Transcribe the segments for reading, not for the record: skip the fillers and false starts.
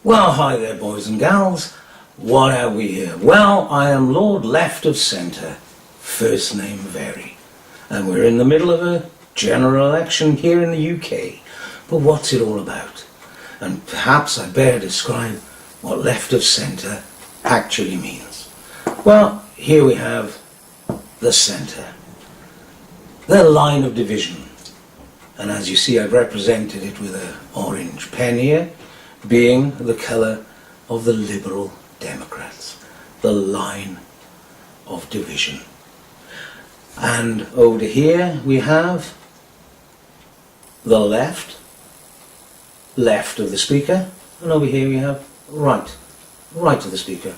Well, hi there, boys and gals. What have we here? Well, I am Lord Left of Centre, first name Very, and we're in the middle of a general election here in the UK. But what's it all about? And perhaps I better describe what Left of Centre actually means. Well, here we have the centre, the line of division. And as you see, I've represented it with an orange pen here, being the colour of the Liberal Democrats, the line of division. And over here we have the left of the Speaker, and over here we have right of the Speaker.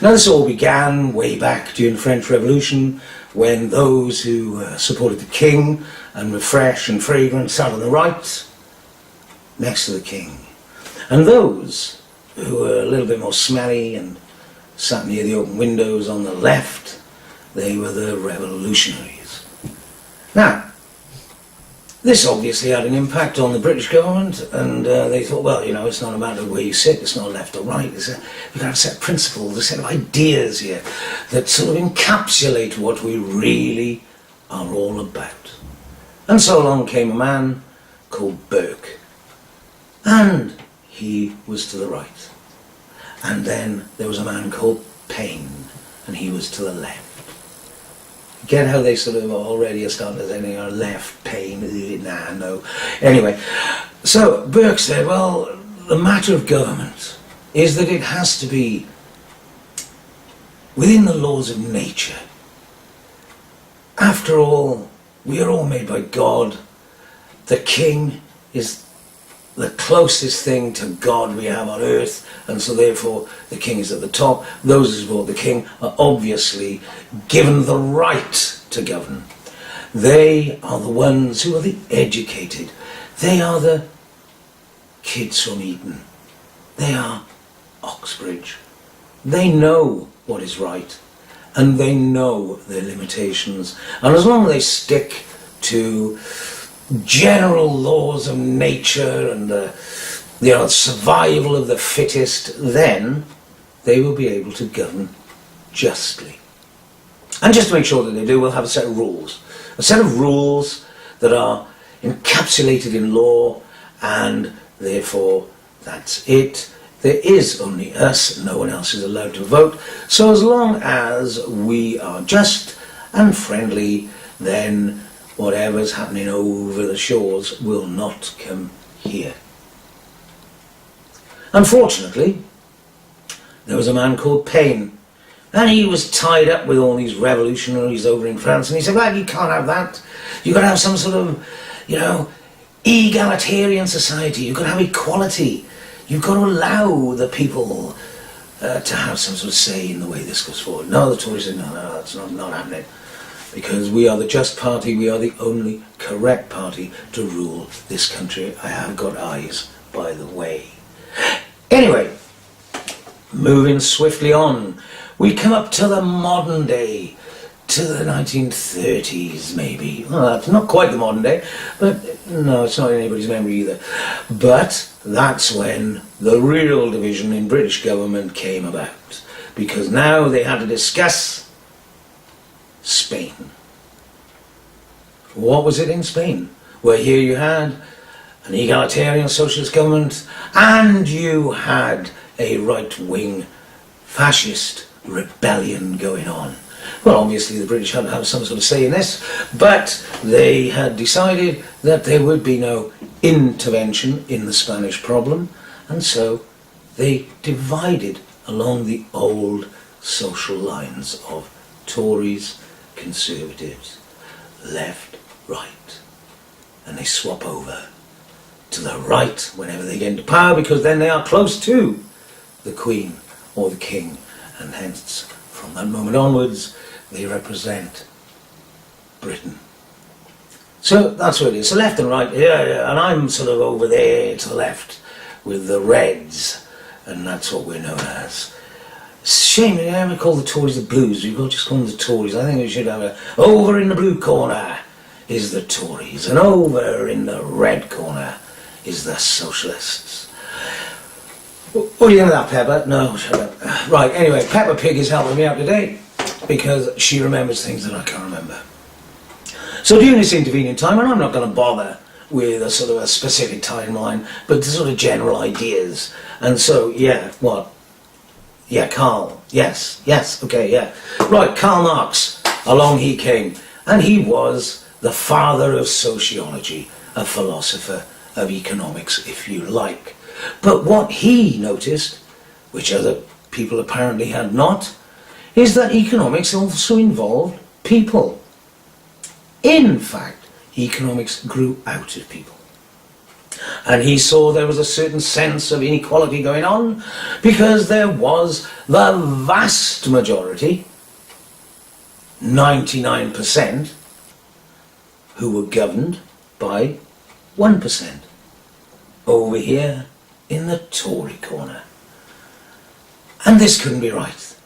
Now this all began way back during the French Revolution, when those who supported the King and were fresh and fragrant sat on the right next to the King. And those who were a little bit more smelly and sat near the open windows on the left, they were the revolutionaries. Now, this obviously had an impact on the British government, and they thought, well, you know, it's not a matter of where you sit, it's not left or right, we've got a set of principles, a set of ideas here that sort of encapsulate what we really are all about. And so along came a man called Burke, and he was to the right. And then there was a man called Paine, and he was to the left. Get how they sort of already are starting to say they are left, Paine, nah, no. Anyway, so Burke said, well, the matter of government is that it has to be within the laws of nature. After all, we are all made by God. The King is the closest thing to God we have on earth, and so therefore the King is at the top. Those who support the King are obviously given the right to govern. They are the ones who are the educated. They are the kids from Eton. They are Oxbridge. They know what is right, and they know their limitations. And as long as they stick to general laws of nature and the survival of the fittest, then they will be able to govern justly. And just to make sure that they do, we'll have a set of rules. A set of rules that are encapsulated in law, and therefore that's it. There is only us, no one else is allowed to vote. So as long as we are just and friendly, then whatever's happening over the shores will not come here. Unfortunately, there was a man called Paine, and he was tied up with all these revolutionaries over in France, and he said, well, you can't have that. You've got to have some sort of, you know, egalitarian society. You've got to have equality. You've got to allow the people to have some sort of say in the way this goes forward. No, the Tories said, no, that's not happening. Because we are the just party, we are the only correct party to rule this country. I have got eyes, by the way. Anyway, moving swiftly on, we come up to the modern day, to the 1930s maybe. Well, that's not quite the modern day, but no, it's not in anybody's memory either. But that's when the real division in British government came about, because now they had to discuss Spain. What was it in Spain? Well, here you had an egalitarian socialist government, and you had a right-wing fascist rebellion going on. Well, obviously the British had to have some sort of say in this, but they had decided that there would be no intervention in the Spanish problem, and so they divided along the old social lines of Tories, Conservatives, left, right, and they swap over to the right whenever they get into power, because then they are close to the Queen or the King, and hence from that moment onwards they represent Britain. So that's what it is. So left and right, yeah, and I'm sort of over there to the left with the Reds, and that's what we're known as. Shame, we never call the Tories the Blues. We've got to just call them the Tories. I think we should have a... Over in the blue corner is the Tories, and over in the red corner is the Socialists. What do you think of that, Pepper? No, shut up. Right, anyway, Peppa Pig is helping me out today because she remembers things that I can't remember. So during this intervening time, and I'm not going to bother with a sort of a specific timeline, but the sort of general ideas. And so, yeah, what? Yeah, Karl. Yes, okay, yeah. Right, Karl Marx. Along he came. And he was the father of sociology, a philosopher of economics, if you like. But what he noticed, which other people apparently had not, is that economics also involved people. In fact, economics grew out of people. And he saw there was a certain sense of inequality going on because there was the vast majority, 99%, who were governed by 1%. Over here in the Tory corner. And this couldn't be right.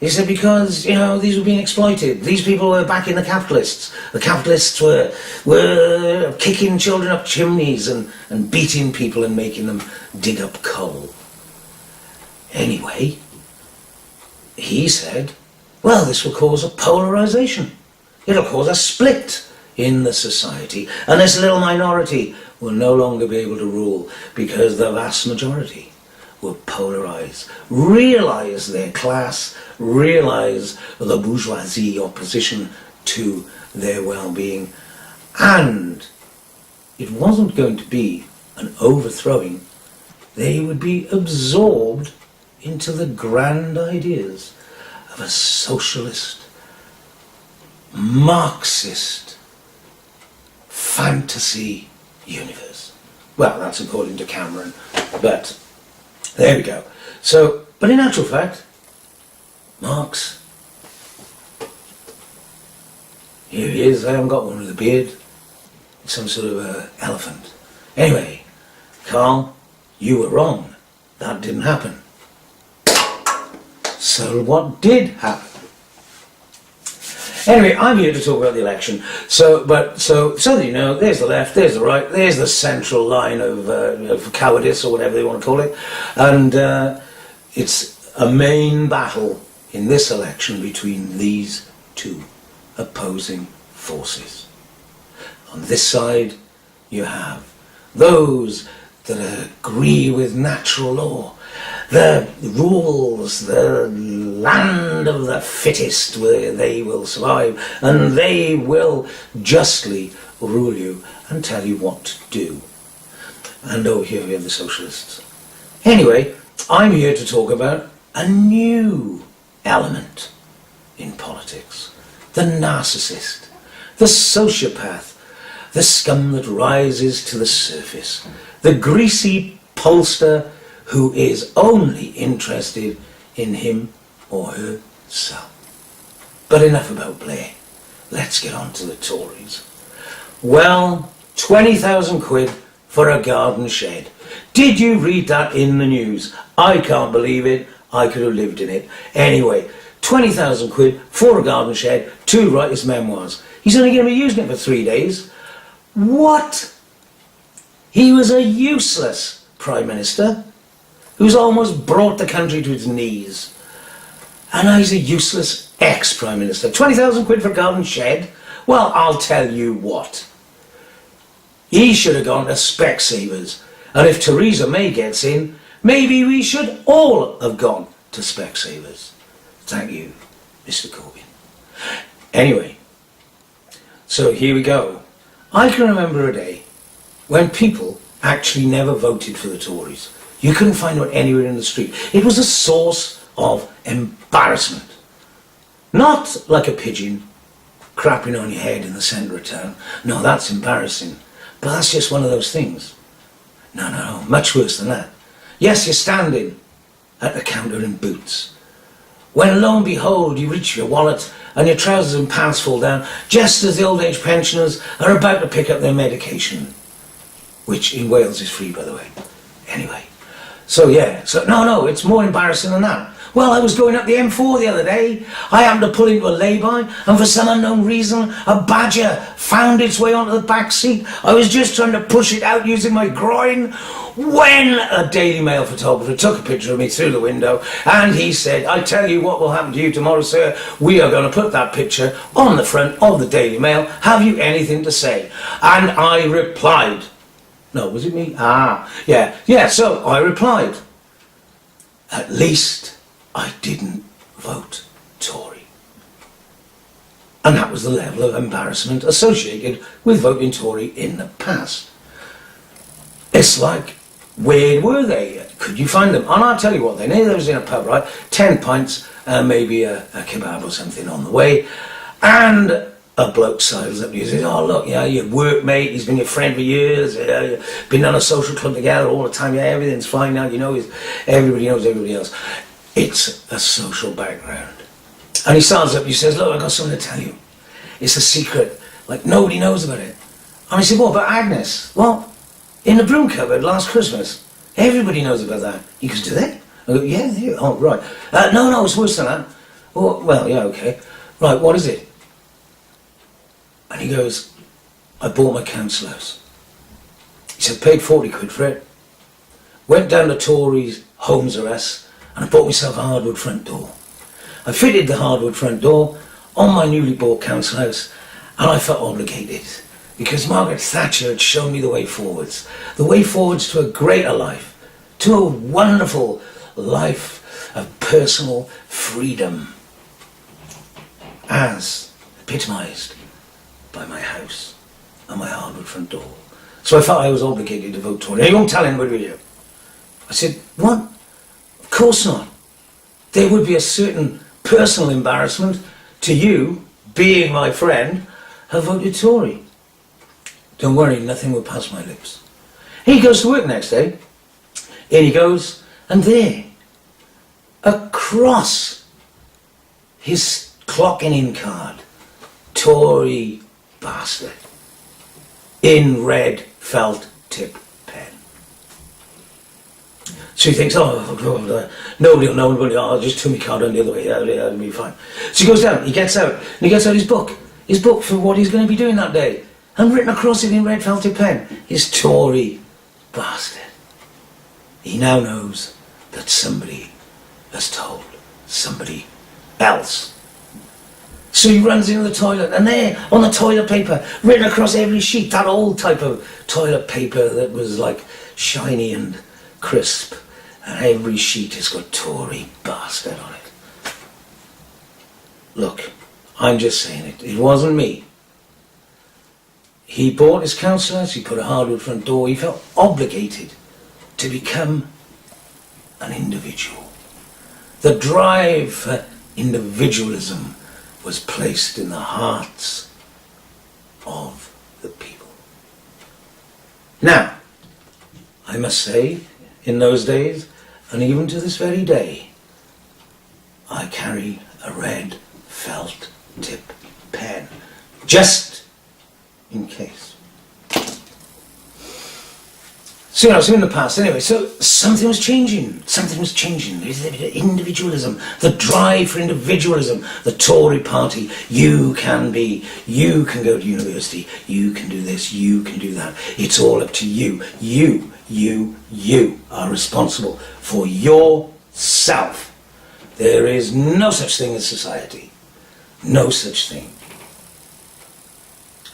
He said because, these were being exploited. These people were backing the capitalists. The capitalists were kicking children up chimneys and beating people and making them dig up coal. Anyway, he said, well, this will cause a polarisation. It'll cause a split in the society. And this little minority will no longer be able to rule because the vast majority will polarise, realise their class, realise the bourgeoisie opposition to their well-being. And it wasn't going to be an overthrowing. They would be absorbed into the grand ideas of a socialist, Marxist, fantasy universe. Well, that's according to Cameron, but there we go. So, but in actual fact, Marx, here he is. I haven't got one with a beard. It's some sort of elephant. Anyway, Karl, you were wrong. That didn't happen. So what did happen? Anyway, I'm here to talk about the election. So that you know, there's the left, there's the right, there's the central line of cowardice or whatever they want to call it, and it's a main battle in this election between these two opposing forces. On this side, you have those that agree with natural law, the rules, the land of the fittest where they will survive, and they will justly rule you and tell you what to do. And over here we have the socialists. Anyway, I'm here to talk about a new element in politics. The narcissist, the sociopath, the scum that rises to the surface, the greasy pollster who is only interested in him or herself. But enough about Blair. Let's get on to the Tories. Well, 20,000 quid for a garden shed. Did you read that in the news? I can't believe it. I could have lived in it. Anyway, 20,000 quid for a garden shed to write his memoirs. He's only going to be using it for 3 days. What? He was a useless Prime Minister who's almost brought the country to its knees. And now he's a useless ex-Prime Minister. 20,000 quid for a garden shed? Well, I'll tell you what. He should have gone to Specsavers. And if Theresa May gets in, maybe we should all have gone to Specsavers. Thank you, Mr. Corbyn. Anyway, so here we go. I can remember a day when people actually never voted for the Tories. You couldn't find one anywhere in the street. It was a source of embarrassment. Not like a pigeon crapping on your head in the centre of town. No, that's embarrassing. But that's just one of those things. No, much worse than that. Yes, you're standing at the counter in boots. When lo and behold you reach your wallet and your trousers and pants fall down just as the old age pensioners are about to pick up their medication. Which in Wales is free, by the way. Anyway. So yeah, no, it's more embarrassing than that. Well, I was going up the M4 the other day. I happened to pull into a lay-by, and for some unknown reason, a badger found its way onto the back seat. I was just trying to push it out using my groin when a Daily Mail photographer took a picture of me through the window, and he said, I tell you what will happen to you tomorrow, sir. We are going to put that picture on the front of the Daily Mail. Have you anything to say? And I replied, no, was it me? Yeah, so I replied, at least I didn't vote Tory. And that was the level of embarrassment associated with voting Tory in the past. It's like, where were they? Could you find them? And I'll tell you what, they knew they was in a pub, right? 10 pints, maybe a kebab or something on the way. And a bloke sidles up to you and says, oh look, yeah, your workmate, he's been your friend for years, been on a social club together all the time, yeah, everything's fine now, you know, everybody knows everybody else. It's a social background. And he stands up and he says, look, I've got something to tell you. It's a secret, like nobody knows about it. And I said, what about Agnes? Well, in the broom cupboard last Christmas. Everybody knows about that. He goes, do they? I go, yeah, oh, right. No, it's worse than that. Well, yeah, okay. Right, what is it? And he goes, I bought my council house. He said, paid 40 quid for it. Went down to Tory's Homes R Us and I bought myself a hardwood front door. I fitted the hardwood front door on my newly bought council house and I felt obligated because Margaret Thatcher had shown me the way forwards to a greater life, to a wonderful life of personal freedom as epitomised by my house and my hardwood front door. So I felt I was obligated to vote Tory. Now, you won't tell anybody, will you? I said, what? Of course not. There would be a certain personal embarrassment to you, being my friend, have voted Tory. Don't worry, nothing will pass my lips. He goes to work next day. In he goes, and there, across his clocking in card, Tory bastard, in red felt tip pen. So he thinks, oh God, nobody will know, I'll just turn my card on the other way, that'll be fine. So he goes down, he gets out, and he gets out his book for what he's going to be doing that day. And written across it in red felt tip pen is Tory bastard. He now knows that somebody has told somebody else. So he runs into the toilet, and there, on the toilet paper, written across every sheet, that old type of toilet paper that was like shiny and crisp, and every sheet has got Tory bastard on it. Look, I'm just saying it. It wasn't me. He bought his council house, he put a hardwood front door, he felt obligated to become an individual. The drive for individualism was placed in the hearts of the people. Now, I must say, in those days, and even to this very day, I carry a red felt tip pen, just in case. So in the past, anyway, so something was changing. Individualism, the drive for individualism, the Tory party. You can go to university, you can do this, you can do that. It's all up to you. You are responsible for yourself. There is no such thing as society. No such thing.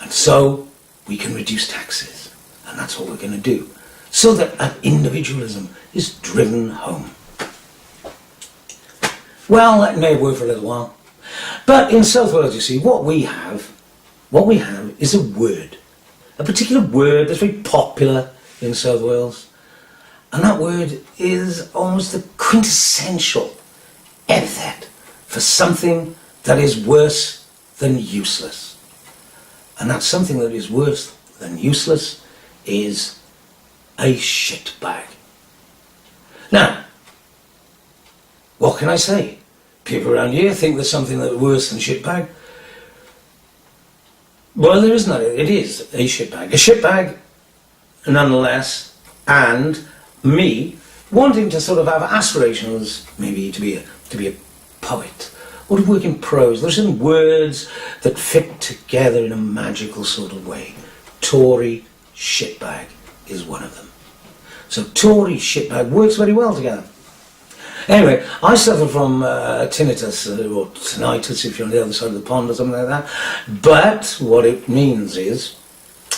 And so we can reduce taxes. And that's what we're going to do. So that individualism is driven home. Well, that may work for a little while. But in South Wales, you see, what we have is a word. A particular word that's very popular in South Wales. And that word is almost the quintessential epithet for something that is worse than useless. And that something that is worse than useless is a shit bag. Now, what can I say? People around here think there's something that's worse than shit bag. Well, there isn't. It is a shit bag. A shit bag, nonetheless, and me wanting to sort of have aspirations, maybe to to be a poet or to work in prose. There are certain words that fit together in a magical sort of way. Tory shitbag is one of them. So Tory shitbag works very well together. Anyway, I suffer from tinnitus, or tinnitus if you're on the other side of the pond or something like that. But what it means is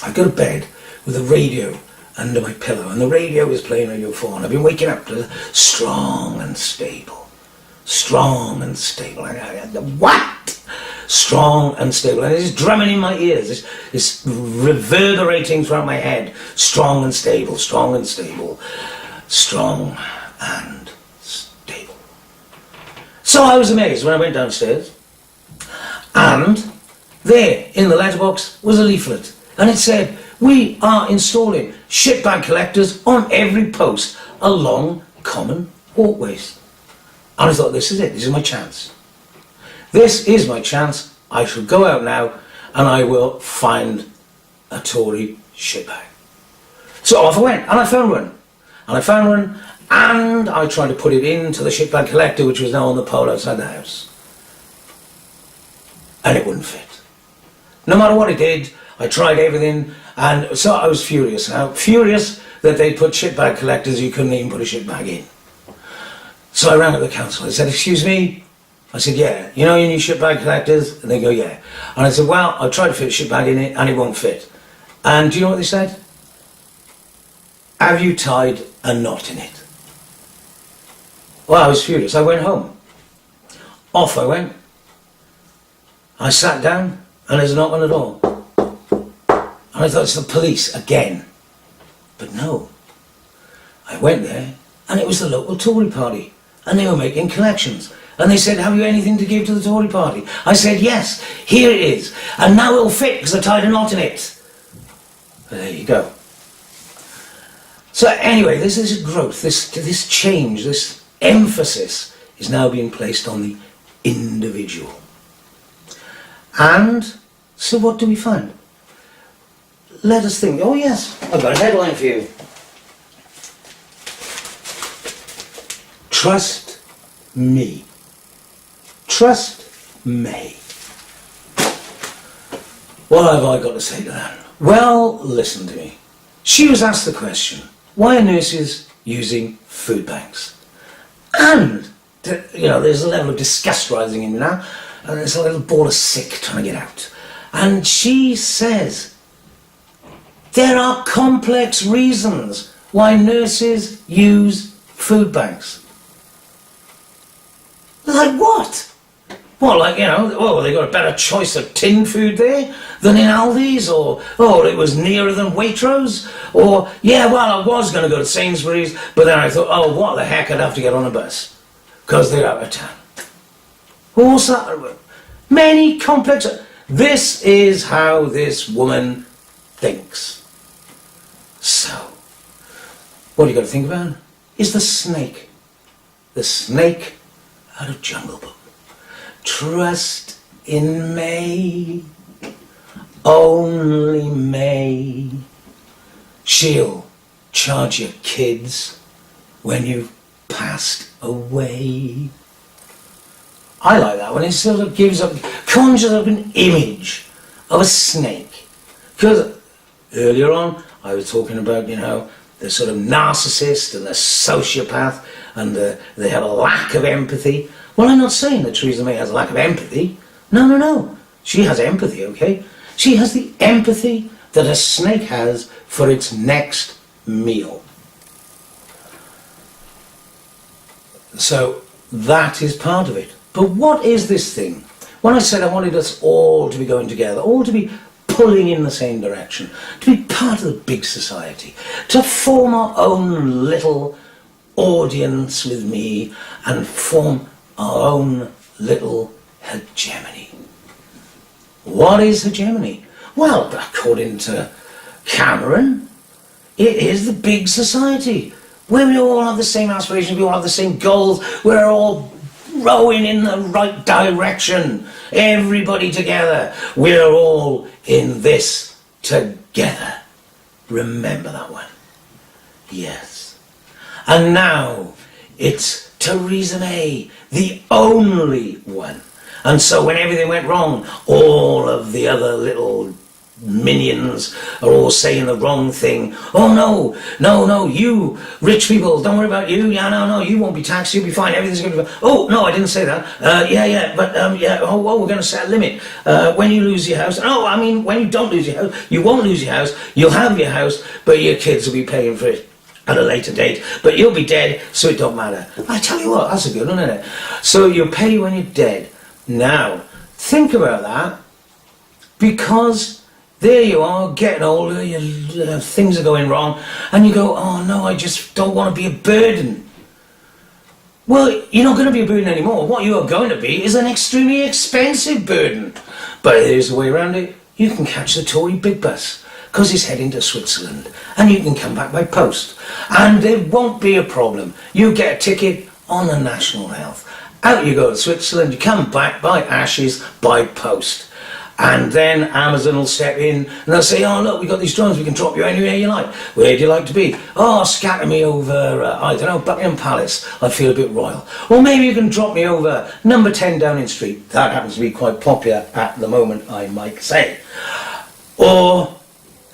I go to bed with a radio under my pillow, and the radio is playing Radio 4, and I've been waking up to Strong and Stable. Strong and Stable. What? Strong and Stable. And it's drumming in my ears. It's reverberating throughout my head. Strong and Stable. Strong and Stable. Strong and Stable. So I was amazed when I went downstairs, and there in the letterbox was a leaflet, and it said, "We are installing shitbag collectors on every post along common walkways." And I thought, this is it, this is my chance. This is my chance. I shall go out now and I will find a Tory shitbag. So off I went, and I found one. And I found one, and I tried to put it into the shitbag collector, which was now on the pole outside the house. And it wouldn't fit. No matter what I did, I tried everything, and so I was furious now. Furious that they put shitbag collectors you couldn't even put a shitbag in. So I rang up the council. I said, "Excuse me?" I said, "Yeah, you know your new shitbag collectors?" And they go, "Yeah." And I said, "Well, I tried to fit a shitbag in it and it won't fit." And do you know what they said? "Have you tied a knot in it?" Well, I was furious. I went home. Off I went. I sat down and there's a knock on the door. And I thought, it's the police again. But no. I went there and it was the local Tory party. And they were making collections. And they said, "Have you anything to give to the Tory party?" I said, "Yes, here it is. And now it'll fit because I tied a knot in it." There you go. So anyway, this is a growth, this change, this emphasis is now being placed on the individual. And so what do we find? Let us think. Oh yes, I've got a headline for you. Trust me. Trust me. What have I got to say to that? Well, listen to me. She was asked the question, why are nurses using food banks? And, there's a level of disgust rising in me now, and there's a little ball of sick trying to get out. And she says, there are complex reasons why nurses use food banks. Like what? Well, they got a better choice of tin food there than in Aldi's, or it was nearer than Waitrose, or, I was going to go to Sainsbury's, but then I thought, oh, what the heck, I'd have to get on a bus, because they're out of town. What's that? Many complex... This is how this woman thinks. So, what you got to think about is the snake. The snake out of Jungle Book. Trust in May, only May. She'll charge your kids when you've passed away. I like that one. It sort of conjures up an image of a snake. Because earlier on, I was talking about, the sort of narcissist and the sociopath, and they have a lack of empathy. Well, I'm not saying that Theresa May has a lack of empathy. No. She has empathy, okay? She has the empathy that a snake has for its next meal. So that is part of it. But what is this thing? When I said I wanted us all to be going together, all to be pulling in the same direction, to be part of the big society, to form our own little audience with me and form our own little hegemony. What is hegemony? Well, according to Cameron, it is the big society, where we all have the same aspirations, we all have the same goals, we're all rowing in the right direction, everybody together, we're all in this together. Remember that one? Yes. And now it's Theresa May, the only one. And so when everything went wrong, all of the other little minions are all saying the wrong thing. Oh no, no, no, you rich people, don't worry about you. Yeah, no, no, you won't be taxed, you'll be fine, everything's going to be fine. Oh, no, I didn't say that. We're going to set a limit. When you lose your house, when you don't lose your house, you won't lose your house, you'll have your house, but your kids will be paying for it at a later date, but you'll be dead, so it don't matter. I tell you what, that's a good one, isn't it? So you pay when you're dead. Now, think about that, because there you are, getting older, things are going wrong, and you go, oh no, I just don't want to be a burden. Well, you're not going to be a burden anymore. What you are going to be is an extremely expensive burden. But there's a way around it. You can catch the Tory big bus, because it's heading to Switzerland, and you can come back by post. And there won't be a problem. You get a ticket on the National Health. Out you go to Switzerland, you come back by Ashes, by post. And then Amazon will step in and they'll say, oh look, we've got these drones, we can drop you anywhere you like. Where do you like to be? Oh, scatter me over, Buckingham Palace. I feel a bit royal. Or maybe you can drop me over number 10 Downing Street. That happens to be quite popular at the moment, I might say. Or,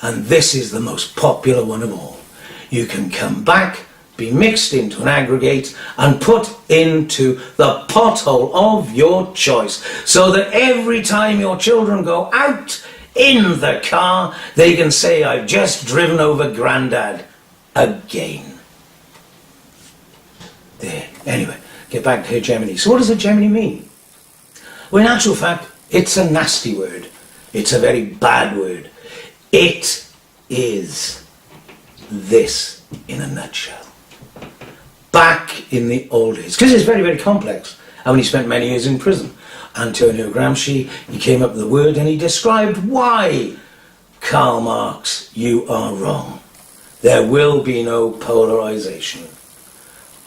and this is the most popular one of all, you can come back, be mixed into an aggregate and put into the pothole of your choice, so that every time your children go out in the car, they can say, I've just driven over Grandad again. There. Anyway, get back to hegemony. So what does hegemony mean? Well, in actual fact, it's a nasty word. It's a very bad word. It is this in a nutshell. Back in the old days, because it's very, very complex. And when he spent many years in prison, Antonio Gramsci, he came up with the word and he described why, Karl Marx, you are wrong. There will be no polarization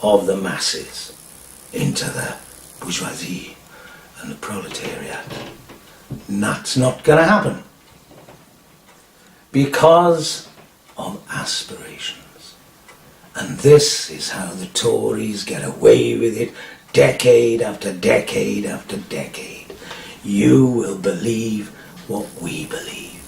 of the masses into the bourgeoisie and the proletariat. And that's not going to happen because of aspiration. And this is how the Tories get away with it decade after decade after decade. You will believe what we believe.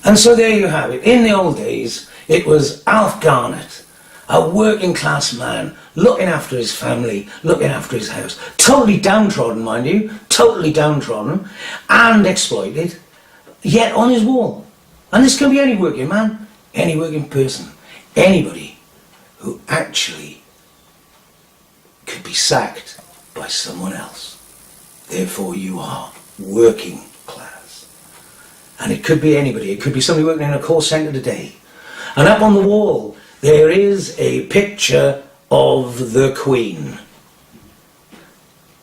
And so there you have it. In the old days, it was Alf Garnett, a working class man, looking after his family, looking after his house. Totally downtrodden, mind you, totally downtrodden and exploited, yet on his wall. And this can be any working man, any working person. Anybody who actually could be sacked by someone else. Therefore you are working class. And it could be anybody. It could be somebody working in a call centre today. And up on the wall there is a picture of the Queen.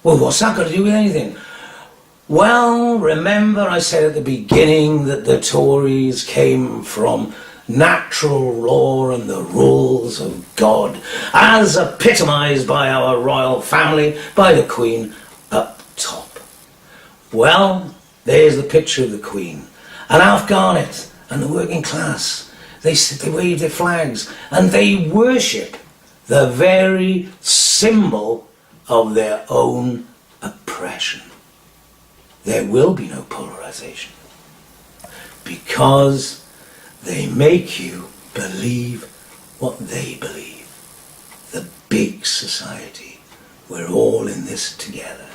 Well, what's that got to do with anything? Well, remember I said at the beginning that the Tories came from natural law and the rules of God, as epitomised by our royal family, by the Queen up top. Well, there's the picture of the Queen. And Alf Garnett and the working class, they wave their flags and they worship the very symbol of their own oppression. There will be no polarisation because they make you believe what they believe. The big society. We're all in this together.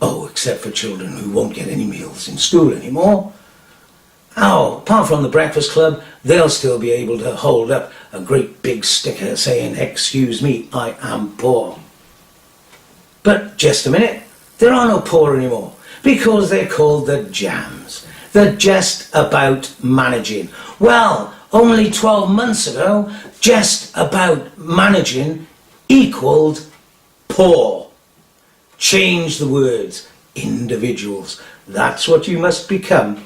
Oh, except for children who won't get any meals in school anymore. Oh, apart from the Breakfast Club, they'll still be able to hold up a great big sticker saying, excuse me, I am poor. But just a minute, there are no poor anymore because they're called the jams. They're just about managing. Well, only 12 months ago, just about managing equaled poor. Change the words. Individuals. That's what you must become.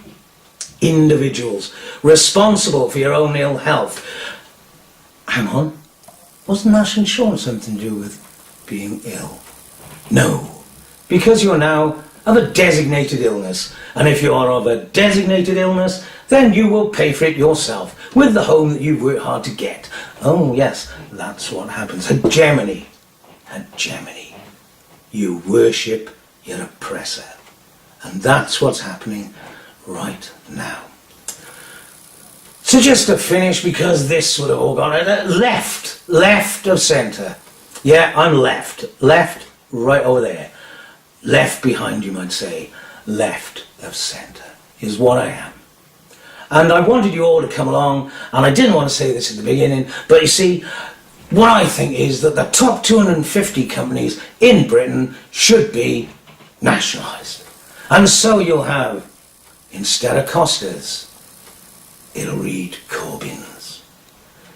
Individuals. Responsible for your own ill health. Hang on. Wasn't national insurance something to do with being ill? No. Because you're now of a designated illness. And if you are of a designated illness, then you will pay for it yourself with the home that you've worked hard to get. Oh yes, that's what happens. Hegemony. Hegemony. You worship your oppressor. And that's what's happening right now. So just to finish, because this would have all gone left of centre. Yeah, I'm left right over there. Left behind, you might say. Left of centre is what I am. And I wanted you all to come along, and I didn't want to say this at the beginning, but you see, what I think is that the top 250 companies in Britain should be nationalised. And so you'll have, instead of Costa's, it'll read Corbyn's.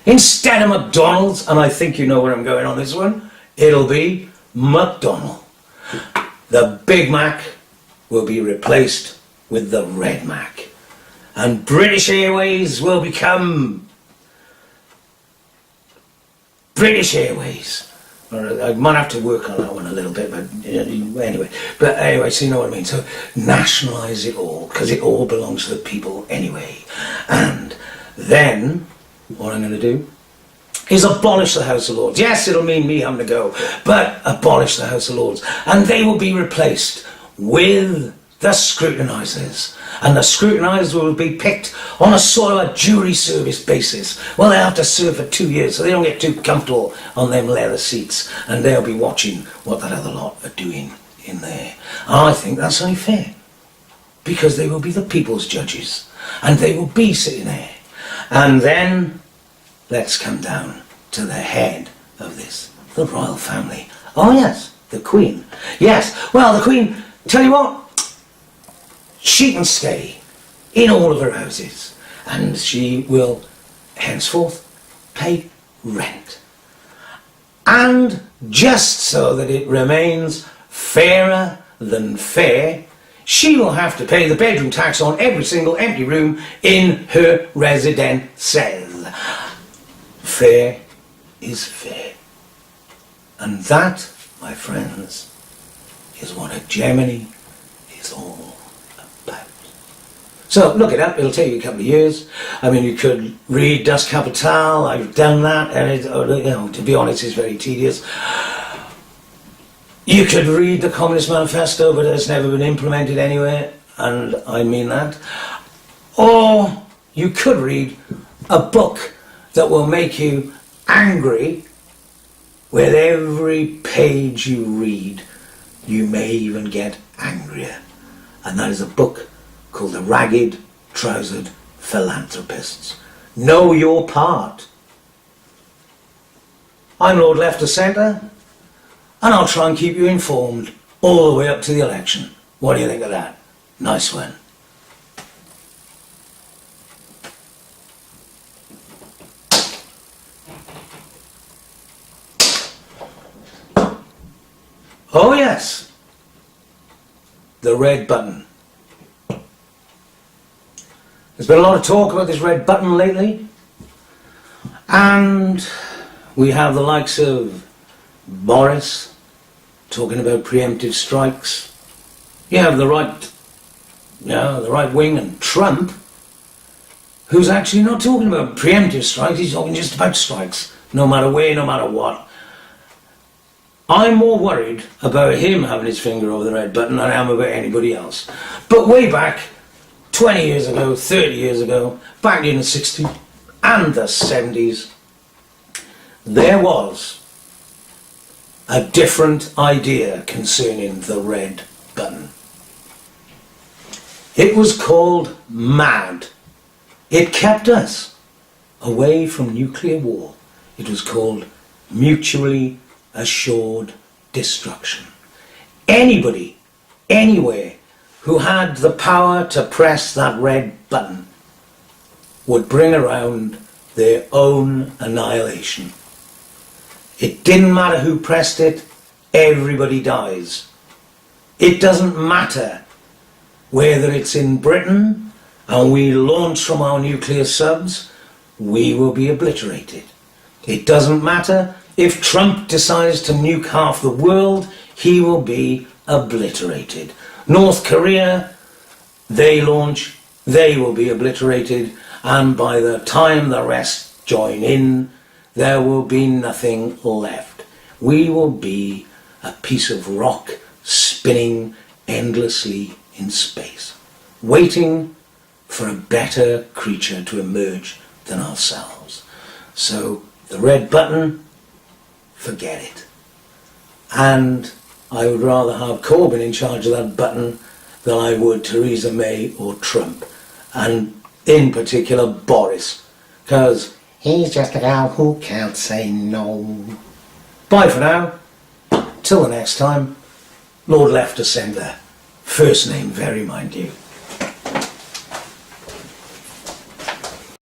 Instead of McDonald's, and I think you know where I'm going on this one, it'll be McDonald. The Big Mac will be replaced with the Red Mac. And British Airways will become British Airways. I might have to work on that one a little bit, but anyway, so you know what I mean. So nationalise it all, because it all belongs to the people anyway. And then what I'm going to do is abolish the House of Lords. Yes, it'll mean me having to go, but abolish the House of Lords. And they will be replaced with the scrutinisers. And the scrutinisers will be picked on a sort of a jury service basis. Well, they'll have to serve for 2 years, so they don't get too comfortable on them leather seats. And they'll be watching what that other lot are doing in there. And I think that's only fair. Because they will be the people's judges. And they will be sitting there. And then, let's come down to the head of this, the royal family. Oh yes, the Queen. Yes, well, the Queen, tell you what, she can stay in all of her houses, and she will henceforth pay rent. And just so that it remains fairer than fair, she will have to pay the bedroom tax on every single empty room in her residences. Fair is fair. And that, my friends, is what hegemony is all about. So look it up, it'll take you a couple of years. I mean, you could read Das Kapital, I've done that, and to be honest, it's very tedious. You could read the Communist Manifesto, but it's never been implemented anywhere, and I mean that. Or you could read a book that will make you angry. With every page you read, you may even get angrier. And that is a book called The Ragged Trousered Philanthropists. Know your part. I'm Lord Left of Centre, and I'll try and keep you informed all the way up to the election. What do you think of that? Nice one. Oh yes, the red button. There's been a lot of talk about this red button lately, and we have the likes of Boris talking about preemptive strikes. You have the right wing, and Trump, who's actually not talking about preemptive strikes, he's talking just about strikes, no matter where, no matter what. I'm more worried about him having his finger over the red button than I am about anybody else. But way back, 20 years ago, 30 years ago, back in the 60s and the 70s, there was a different idea concerning the red button. It was called MAD. It kept us away from nuclear war. It was called Mutually Assured Destruction. Anybody, anywhere, who had the power to press that red button would bring around their own annihilation. It didn't matter who pressed it, everybody dies. It doesn't matter whether it's in Britain and we launch from our nuclear subs, we will be obliterated. It doesn't matter if Trump decides to nuke half the world, he will be obliterated. North Korea, they launch, they will be obliterated, and by the time the rest join in, there will be nothing left. We will be a piece of rock spinning endlessly in space, waiting for a better creature to emerge than ourselves. So the red button, forget it. And I would rather have Corbyn in charge of that button than I would Theresa May or Trump, and in particular Boris, because he's just a guy who can't say no. Bye for now. Till the next time. Lord Left of Centre. First name very, mind you.